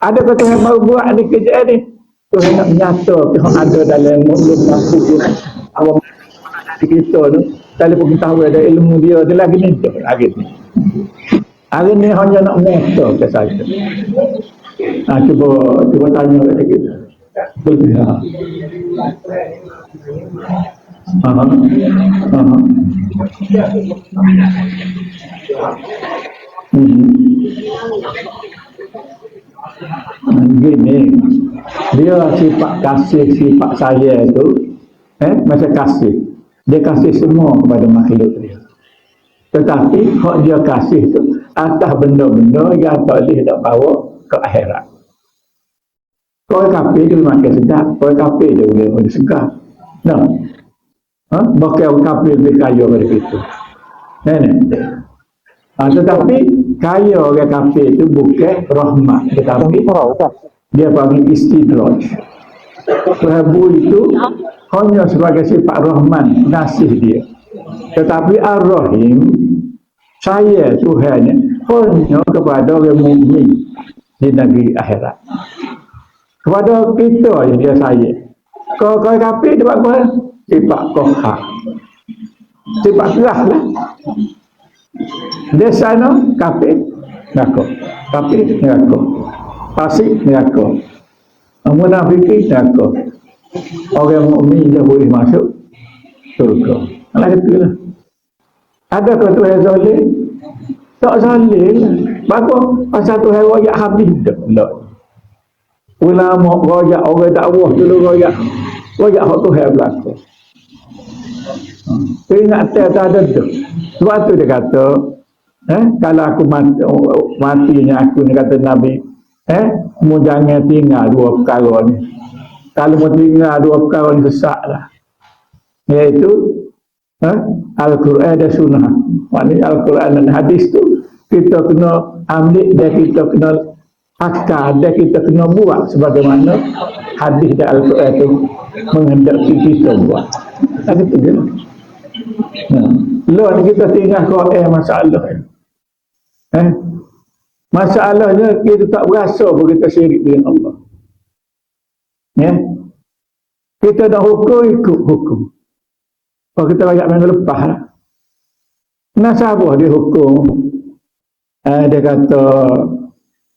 Ada kata yang baru buat ni kerja ni. Tuhan nak menyata yang ada dalam mulut mampu awam kita tu. Kalau pun tahu ada ilmu dia lagi ni hari ni. Hari ni hanya nak menyata ke saya. Cuba tanya kat kita. Betul tak? Gini, dia sifat kasih, sifat saya itu macam kasih, dia kasih semua kepada makhluk dia. Tetapi hak dia kasih tu atas benda-benda yang tak boleh nak bawa ke akhirat. Kau kafir dia makan sedap, kau kafir dia boleh segar. Nah, bakal kafir lebih kaya daripada itu. Tetapi kaya orang kafir itu bukan rahmat, tetapi dia panggil istidraj. Prabu itu hanya sebagai sifat rahman, nasih dia. Tetapi ar-rahim, saya Tuhan hanya kepada orang mukmin di negeri akhirat. Kepada kita yang dia saya. Kau kafir dia buat apa? Sifat kohar, sifat gerah lah. Dia sana kafir neraka, kafir neraka, fasik neraka, munafik neraka. Orang mukmin dia boleh masuk surga. Alah itulah. Adakah Tuhan zalim? Tak zalim. Bagus pasal Tuhan royak habis dah. Ulama royak, orang dakwah dulu royak hak Tuhan berlaku. Ingat tak ada tu. Sebab tu dia kata, kalau aku matinya aku ni kata Nabi, mu jangan tinggal dua perkara ni. Kalau mu tinggal dua perkara ni sesaklah. Iaitu Al-Quran dan Sunnah. Maknanya Al-Quran dan hadis tu kita kena ambil dan kita kena akal dan kita kena buat sebagaimana hadis dan Al-Quran tu menghendaki kita buat. Itu dia. Lalu kita tinggal kau masalah. Masalahnya kita tak berasa pun kita syirik dengan Allah. Kita dah hukum, ikut hukum. Kalau kita banyak minggu lepas lah. Nasabah dia hukum. Dia kata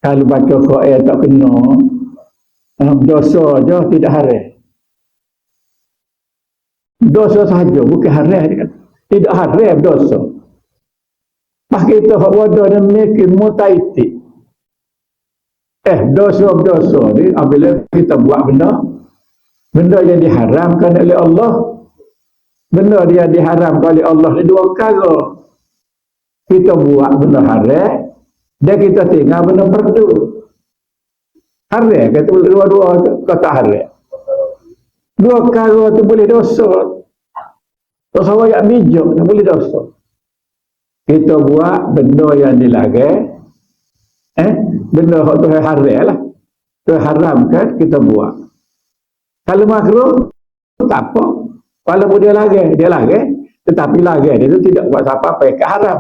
kalau baca Quran tak kena, dosa je tidak haram. Dosa sahaja, bukan haram dia kata. Tidak haram dosa. Pas kita hak wadah dan mikir mutaitik. Dosa ni apabila kita buat benda yang diharamkan oleh Allah, benda dia diharamkan oleh Allah ni dua perkara. Kita buat benda haram dan kita tinggal benda fardu. Haram kata dua-dua kata haram. Dua perkara tu boleh dosa. Dosa wayak bijak tak boleh dosa. Kita buat benda yang dilarang, benda yang Tuhan haram lah. Tuhan haramkan kita buat. Kalau makruh tak apa. Walaupun dia larang, tetapi larang dia itu tidak buat apa-apa yang haram,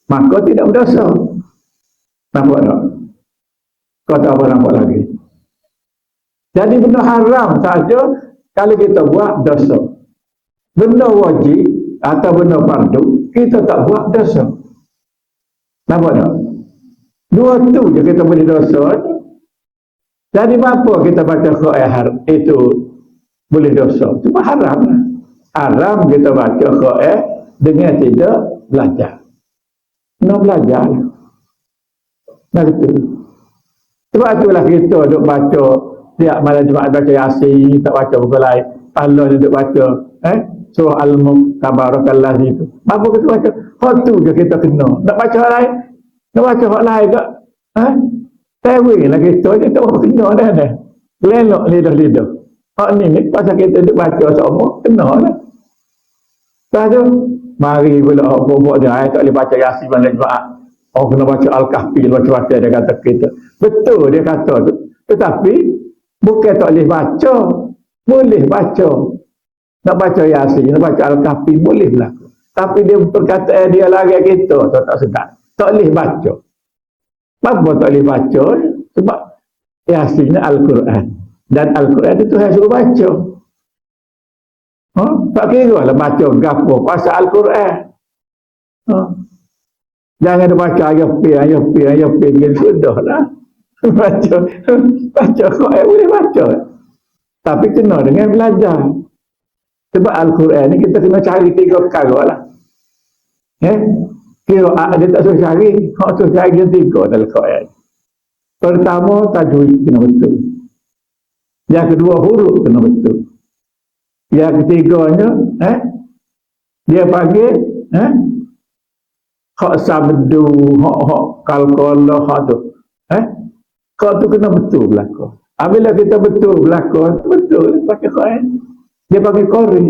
maka tidak berdosa. Nampak tak? Kau tak apa nampak lagi. Jadi benda haram saja kalau kita buat dosa. Benda wajib atau benda fardu kita tak buat dosa. Nampak tak? Dua tu je kita boleh dosa. Jadi apa kita baca Quran itu boleh dosa? Cuma haram. Haram kita baca Quran dengan tidak belajar. Nak belajar. Nah itu. Sebab itulah kita duk baca tiap malam Jumaat baca Yasin, tak baca buku lain. Allah duk baca surah Al-Mulk tabarakalladzi itu. Apa kita baca? Hak tu je kita kena. Nak baca hak lain? Nak baca hak lain tak? Tewi lah kita je tak apa kena dah. Lelok lidah-lidah. Hak ni pasal kita duk baca semua kena lah. Lepas tu mari pula buat dia tak boleh baca Yasin malam Jumaat. Kena baca Al-Kahfi baca-baca dia kata kita. Betul dia kata tu. Tetapi bukan tak boleh baca. Boleh baca. Nak baca Yasin, nak baca Al-Kahfi boleh berlaku. Tapi dia perkataan dia lagi kita tak sedap. Tak boleh baca. Apa tak boleh baca? Sebab aslinya Al-Quran. Dan Al-Quran itu saya suruh baca. Tak kira lah baca gapo pasal Al-Quran. Jangan dia baca ayat P, sudah lah. baca, baca Quran boleh baca. Tapi kena dengan belajar. Sebab Al-Quran ni kita kena cari 3 perkara lah. Kira dia tak suruh cari, suruh cari yang 3 dalam Quran. Pertama, tajwid kena betul. Yang kedua, huruf kena betul. Yang ketiganya, dia panggil, hak sabdu, hak kalkolah, hak tu. Hak tu kena betul berlaku. Apabila kita betul berlaku, betul pakai Quran. Dia pakai Qori.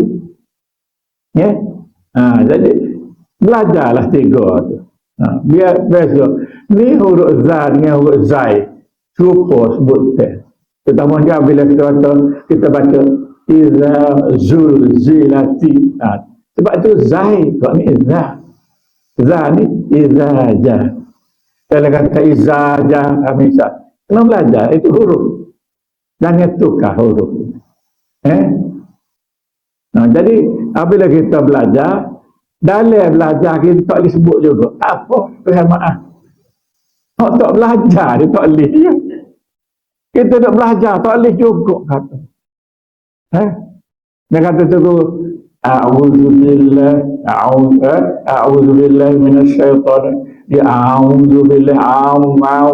Jadi, belajarlah 3 tu. Biar besok. Ni huruf za dengan huruf zai. Serupa sebut teh. Terutama bila kita baca iza zulzilati. Sebab itu zai. Sebab ni iza. Za ni iza ja. Kalau kata iza ja, misal. Kena belajar. Itu huruf. Jangan tukar huruf. Jadi, apabila kita belajar, dalam belajar kita tak boleh sebut juga. Apa? Tuhan maaf. Tak belajar, dia tak boleh. Kita nak belajar, tak boleh juga kata. Dia kata tu, A'udzubillah minasyaitan. Dia A'udzubillah,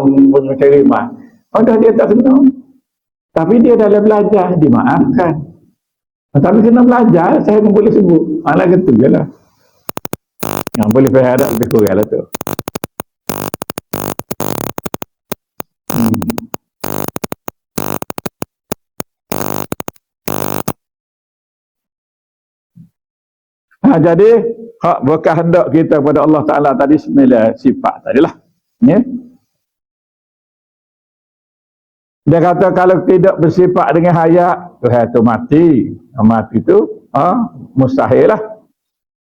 punya kalimah. Padahal dia tak kena. Tapi dia dalam belajar, dimaafkan. Tapi kena belajar, saya pun boleh sebut. Malah gitu je lah. Yang boleh berharap lebih kurang lah tu. Jadi hak berkehendak kita kepada Allah Ta'ala tadi 9 sifat tadilah. Dia kata kalau tidak bersifat dengan hayat, Tuhan tu mati. Mati tu mustahil lah.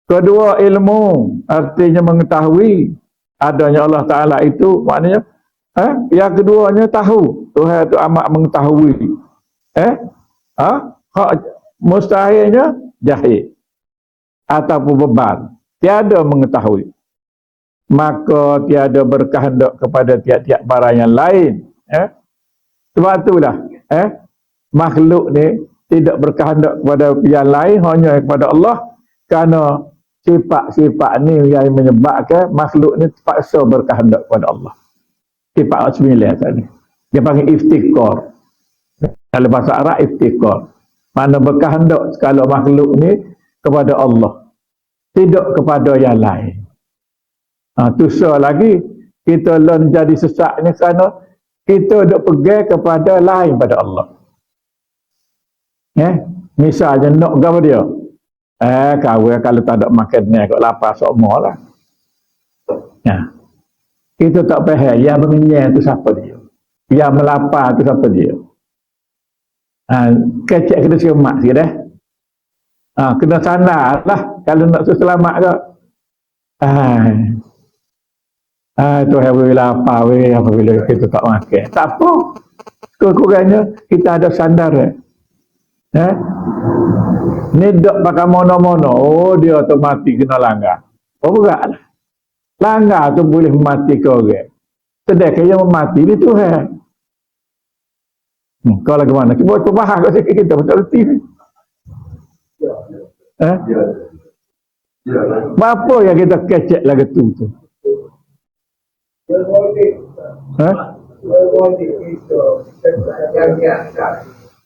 Kedua, ilmu, artinya mengetahui adanya Allah Ta'ala itu, maknanya yang keduanya tahu, Tuhan itu amat mengetahui. Mustahilnya jahil ataupun beban, tiada mengetahui, maka tiada berkehendak kepada tiap-tiap barang yang lain. Sebab itulah makhluk ni tidak berkehendak kepada yang lain, hanya kepada Allah, kerana sifat-sifat ni yang menyebabkan makhluk ni terpaksa berkehendak kepada Allah. Sifat 9 tadi. Dia panggil iftikar. Dalam bahasa Arab, iftikar. Mana berkehendak kalau makhluk ni kepada Allah. Tidak kepada yang lain. Tusah lagi, kita jadi sesaknya kerana kita duk pegang kepada lain pada Allah. Misalnya nak gapo dia? Kau kalau tak ada makan ni, kau lapar semua lah. Kita tak faham yang mengenyang tu siapa dia. Yang melapar tu siapa dia. Kecek kena semak sikit dah. Kena sandar lah kalau nak selamat ke. Tuhan boleh lapar apabila kita tak makan. Tak apa. Kekurangnya kita ada sandar. Ni dok pakai mono-mono. Oh, dia otomatis kena langgar. Berat lah. Langgar tu boleh mematikan orang. Sedangkan yang memati ni Tuhan. Kau lagi mana? Cuba bahas kat sikit kita betul reti ni. Apa yang kita kecek lagi tu?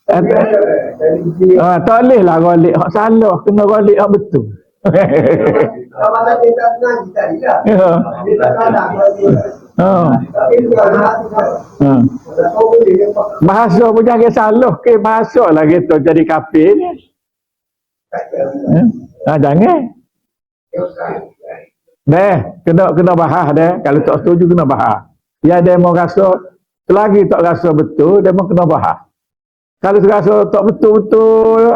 Tak boleh lah golik hak salah, kena golik hak betul. Bahasa pun jangan salah ke bahasa lah kita jadi kafir ni. Jangan. Kena bahas deh. Kalau tak setuju kena bahas. Ya dia mau rasa selagi tak rasa betul, dia mau kena bahas. Kalau rasa tak betul-betul,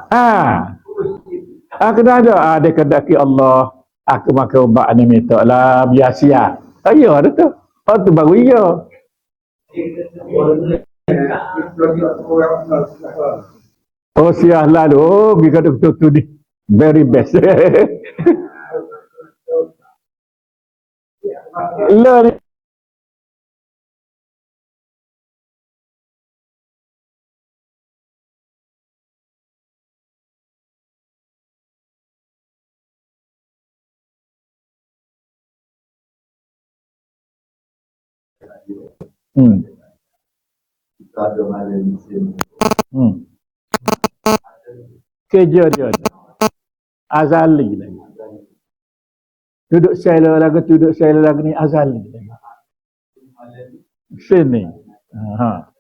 Ah, kena ada. Dia kedaki Allah. Aku makan ubat ni minta lah biasa. Ya ada tu. Oh tu baru ya. Oh siah lalu. Oh bila tu di very best. Lah ni. Hmm. Hmm. Kerja dia. Azali lagi. Duduk sela lagu duduk sela lagu ni azali lagi. Sini. Ha.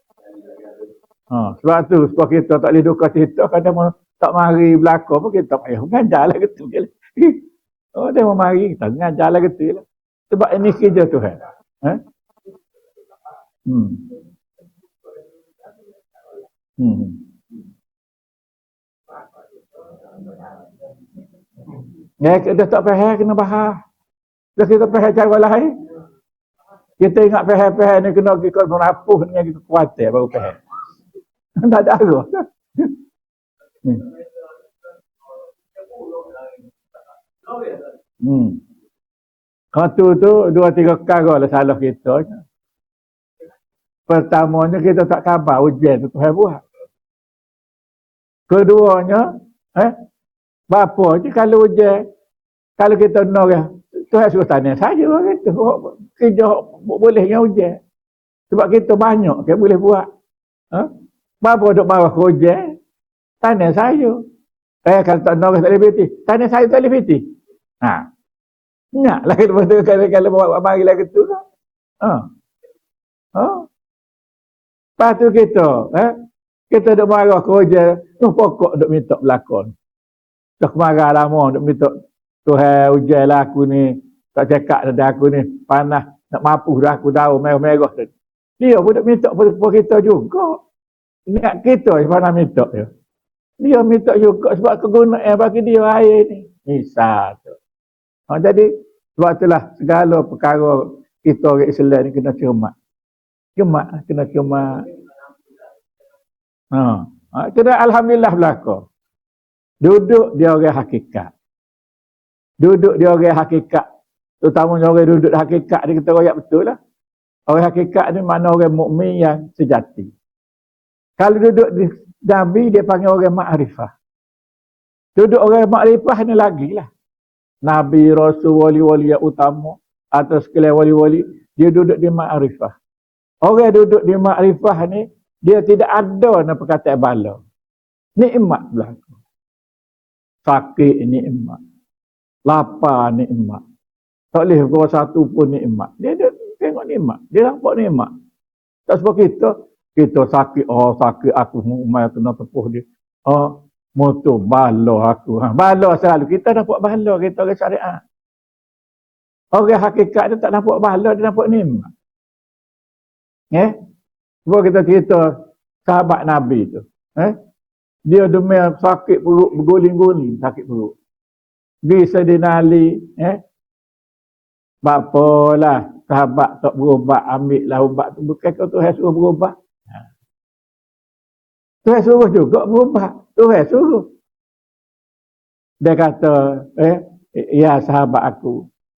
Sebab tu sebab kita tak boleh duka cerita kadang tak mari belakang pun kita tak payah mengajar lah gitu. Oh dia mau mari kita mengajar lah gitu lah. Sebab ini kerja Tuhan. Hmm. Hmm. Ya kita tak faham kena bahas. Kalau kita faham cara lain. Kita ingat faham-faham ni kena ikut merapuh dengan kita kuatir baru faham. Tak ada arah. Kau tu 2-3 perkara lah salah kita. Pertamanya kita tak khabar ujian tu Tuhan buat. Keduanya, bapa je kalau ujian, kalau kita nak Tuhan suruh tanya saja gitu. Kerja boleh yang ujian. Sebab kita banyak ke boleh buat. Bapa duk bawah ke ujian, tanya saya. Kalau tak nak tak boleh piti, tanya saya tak boleh piti. Nyak lah kalau bawa mari lah gitu lah. Lepas tu kita duk marah ke ujian, pokok duk minta berlakon. Dah marah lama duk minta Tuhan ujian lah aku ni, tak cakap dah aku ni, panas, nak mampu dah aku tahu, merah-merah tu. Dia pun duk minta pada kita juga. Ingat kita mana minta dia. Dia minta juga sebab kegunaan bagi dia air ni. Misal tu. Jadi, sebab itulah segala perkara kita orang Islam ni kena cermat. Kena cermat. Kena Alhamdulillah belaka. Duduk dia orang hakikat. Duduk dia orang hakikat. Terutamanya orang duduk hakikat ni kita royak betul lah. Orang hakikat ni mana orang mukmin yang sejati. Kalau duduk di Nabi dia panggil orang ma'rifah. Duduk orang ma'rifah ni lagi lah. Nabi, Rasul, wali-wali yang utama atau sekalian wali-wali dia duduk di ma'rifah. Orang duduk di ma'rifah ni dia tidak ada nak perkataan bala. Nikmat berlaku. Sakit nikmat. Lapar nikmat. Tak boleh kau satu pun nikmat. Dia tengok nikmat. Dia nampak nikmat. Tak sebab kita sakit. Sakit aku umai kena tepuh dia. Motor bala aku. Bala selalu. Kita nampak bala kita orang syariat. Orang hakikat dia tak nampak bala. Dia nampak nikmat. Sebab kita cerita sahabat Nabi tu. Dia demam sakit perut, berguling-guling sakit perut. Pergi Sayyidina Ali, bapalah sahabat tak berubat, ambil lah ubat tu. Bukan kau Tuhan suruh berubat. Tuhan suruh juga berubat. Tuhan suruh. Dia kata, ya sahabat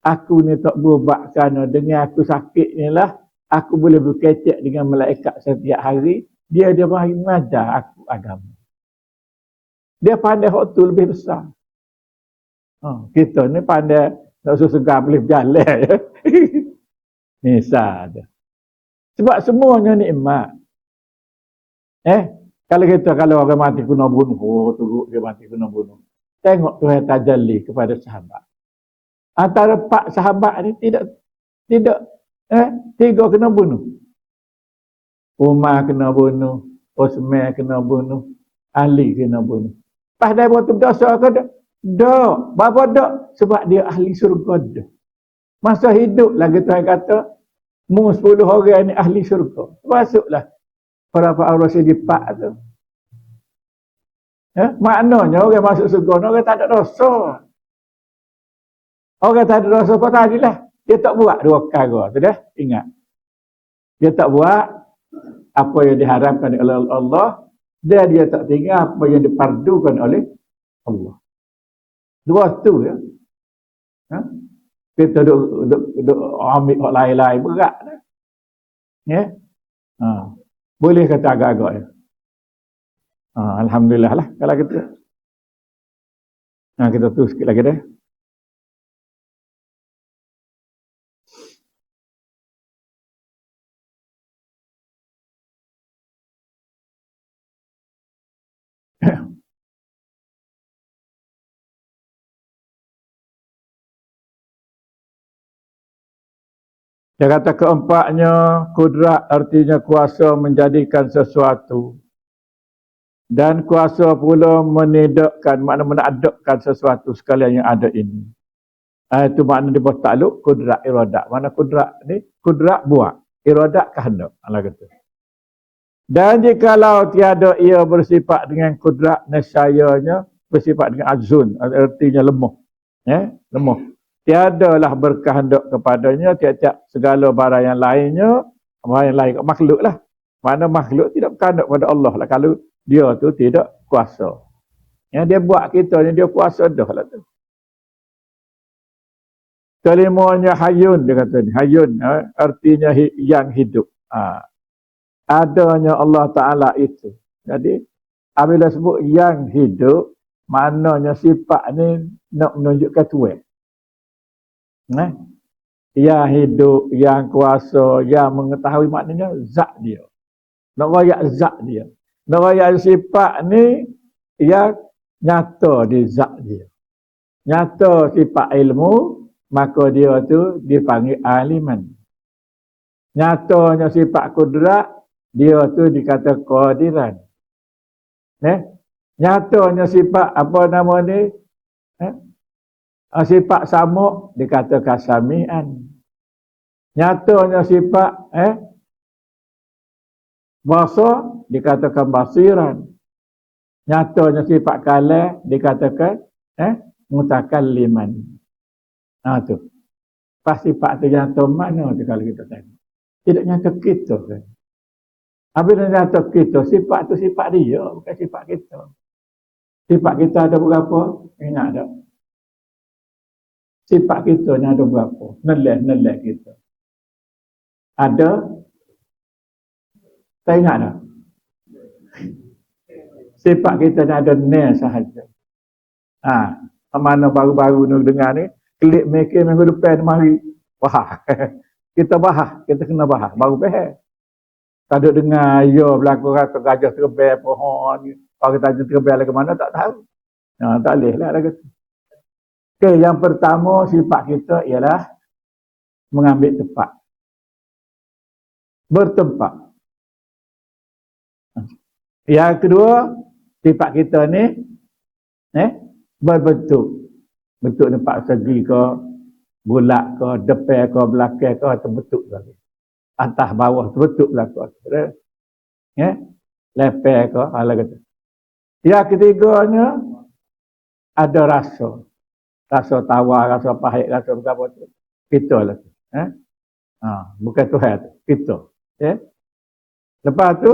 aku ni tak berubat kerana dengan aku sakit ni lah, aku boleh berkecek dengan malaikat setiap hari. Dia mengajar aku agama. Dia pandai hak tu lebih besar. Kita ni pandai nak segar boleh berjalan. Misal. Sebab semuanya nikmat. Kalau orang mati kena bunuh, turut dia mati kena bunuh. Tengok Tuhan tajalli kepada sahabat. Antara 4 sahabat ni tidak 3 kena bunuh. Umar kena bunuh, Uthman kena bunuh, Ali kena bunuh. Pas dia buat berdosa ke tak? Tak. Bapa tak? Sebab dia ahli syurga dah. Masa hidup lagi Tuhan kata, 10 orang ni ahli syurga. Masuklah para Allah segi 4 tu. Ya, maknanya orang masuk surga orang tak ada dosa. Orang tak ada dosa apa tadilah. Dia tak buat dua perkara. Sudah ingat. Dia tak buat apa yang diharapkan oleh Allah. Dia tak tinggal apa yang dipardukan oleh Allah. Dua tu ya. Ha? Kita duk ambil orang lain-lain berat dah. Ya. Ha. Boleh kata agak-agak ya. Ha, alhamdulillah lah kalau kita. Nah, kita tu sikit lagi dah. Dia kata keempatnya, kudrat artinya kuasa menjadikan sesuatu. Dan kuasa pula menidakkan, makna menadakkan sesuatu sekalian yang ada ini. Itu makna dia bertakluk kudrat iradat. Mana kudrat ni? Kudrat buat. Iradat kehendak. Allah kata. Dan jikalau tiada ia bersifat dengan kudrat, nescayanya bersifat dengan azun. Artinya lemah. Lemah. Tiadalah berkehendak kepadanya tiap-tiap segala barang yang lainnya, barang yang lain makhluk lah. Mana makhluk tidak berkehendak kepada Allah lah kalau dia tu tidak kuasa. Yang dia buat kita ni dia kuasa dah lah tu. Kelimanya hayun dia kata ni. Hayun artinya yang hidup. Adanya Allah Ta'ala itu. Jadi apabila sebut yang hidup, maknanya sifat ni nak menunjukkan tuan. Yang hidup, yang kuasa, yang mengetahui maknanya zat dia. Nak rayak zat dia. Nak rayak sifat ni yang nyata di zat dia. Nyata sifat ilmu, maka dia tu dipanggil aliman. Nyatanya sifat kudrat, dia tu dikata qadiran. Nyatanya sifat apa nama ni? Sifat samuk dikatakan samian. Nyatanya sifat basar dikatakan basiran. Nyatanya sifat kalam dikatakan mutakalliman. Tu. Pas sifat tu nyata mana tu kalau kita tengok. Tidak nyata kita kan. Apabila nyata kita, sifat tu sifat dia, bukan sifat kita. Sifat kita ada berapa? Ingat tak? Sifat kita ni ada berapa? Neleh kita. Ada? Tak ingat tak? Sifat kita ni ada nil sahaja. Mana baru-baru ni dengar ni, klik maker minggu depan mari bahas. Kita bahas, kita kena bahas. Baru bahas. Tak ada dengar, ya berlaku kata gajah terbang pohon. Kalau kita terbang lagi mana, tak tahu. Tak boleh lah. Okay, yang pertama sifat kita ialah mengambil tempat. Bertempat. Yang kedua, sifat kita ni berbentuk. Bentuk tempat segi ke, bulat ke, depan ke, belakang ke, atau bentuk lagi. Atas bawah bentuk belakang. Lepas ke, ala kata. Yang ketiganya ada rasa. Rasa tawar, rasa pahit, rasa apa tu. Kita lah. Bukan Tuhan tu. Kita. Lepas tu,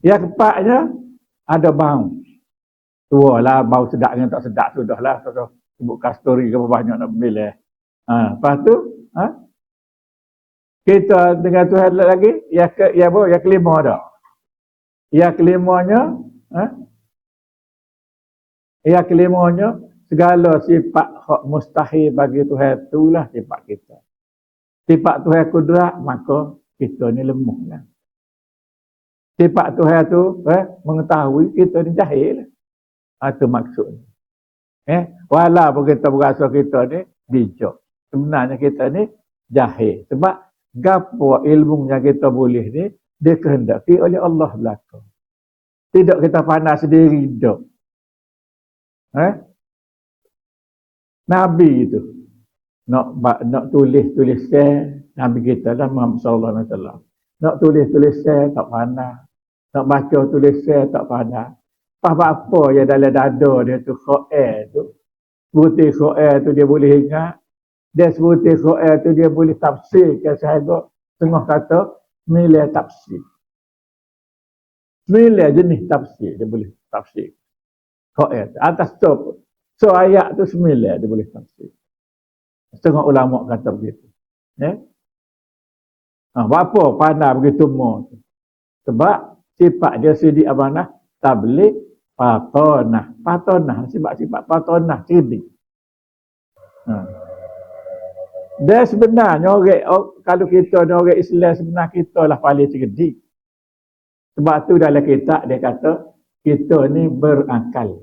yang keempatnya, ada bau. Tua lah, bau sedap dengan tak sedap sudah lah. Sebut kasturi ke banyak nak pilih. Lepas tu, kita dengan Tuhan lagi, yang kelima dah. Yang kelimanya, segala sifat hak mustahil bagi Tuhan itulah sifat kita. Sifat Tuhan kudrat, maka kita ni lemah lah. Sifat Tuhan tu mengetahui kita ni jahil. Itu maksudnya. Walaupun kita berasa kita ni bijak. Sebenarnya kita ni jahil. Sebab gapo ilmu yang kita boleh ni dikehendaki oleh Allah belaka. Tidak kita pandai sendiri dak. Nabi itu nak tulis Nabi kita lah Muhammad sallallahu alaihi wasallam. Nak tulis tak pandai. nak baca tulisan tak pandai. Apa yang dalam dada dia tu Quran tu. Sebutir Quran tu dia boleh ingat. Dia sebutir Quran tu dia boleh tafsir ke sehingga tengah kata milih tafsir. Milih jenis tafsir dia boleh tafsir. Quran atas tu. So ayat tu sembilan dia boleh tafsir. Setengah ulama kata begitu. Ya. Apa pandai begitu mu? Sebab sifat dia sidi amanah tabligh patonah. Patonah sifat-sifat patonah cerdik. Dan sebenarnya orang kalau kita ni orang Islam sebenarnya kita lah paling cerdik. Sebab tu dalam kitab dia kata kita ni berakal.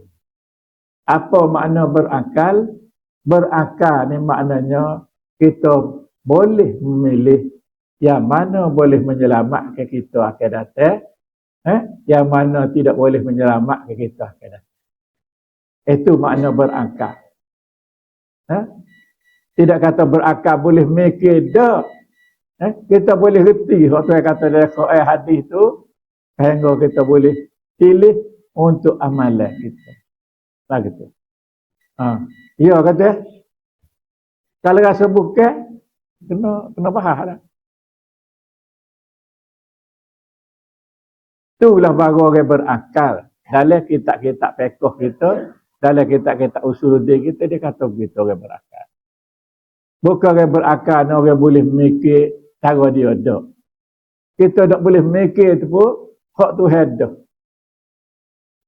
Apa makna berakal? Berakal ni maknanya kita boleh memilih yang mana boleh menyelamatkan kita akan datang, yang mana tidak boleh menyelamatkan kita akan datang. Itu makna berakal. Tidak kata berakal boleh mikir dah. Kita boleh reti waktu yang kata dalam Quran hadis tu sehingga kita boleh pilih untuk amalan kita. Lagi tu. Ya kata kalau rasa bukan kena faham dah. Itulah baru orang berakal. Dalam kitab-kitab fiqh kita, dalam kitab-kitab usuluddin kita dia kata begitu orang berakal. Bukan orang berakal orang boleh mikir cara dia dak. Kita tak boleh mikir tu pun hak Tuhan dah.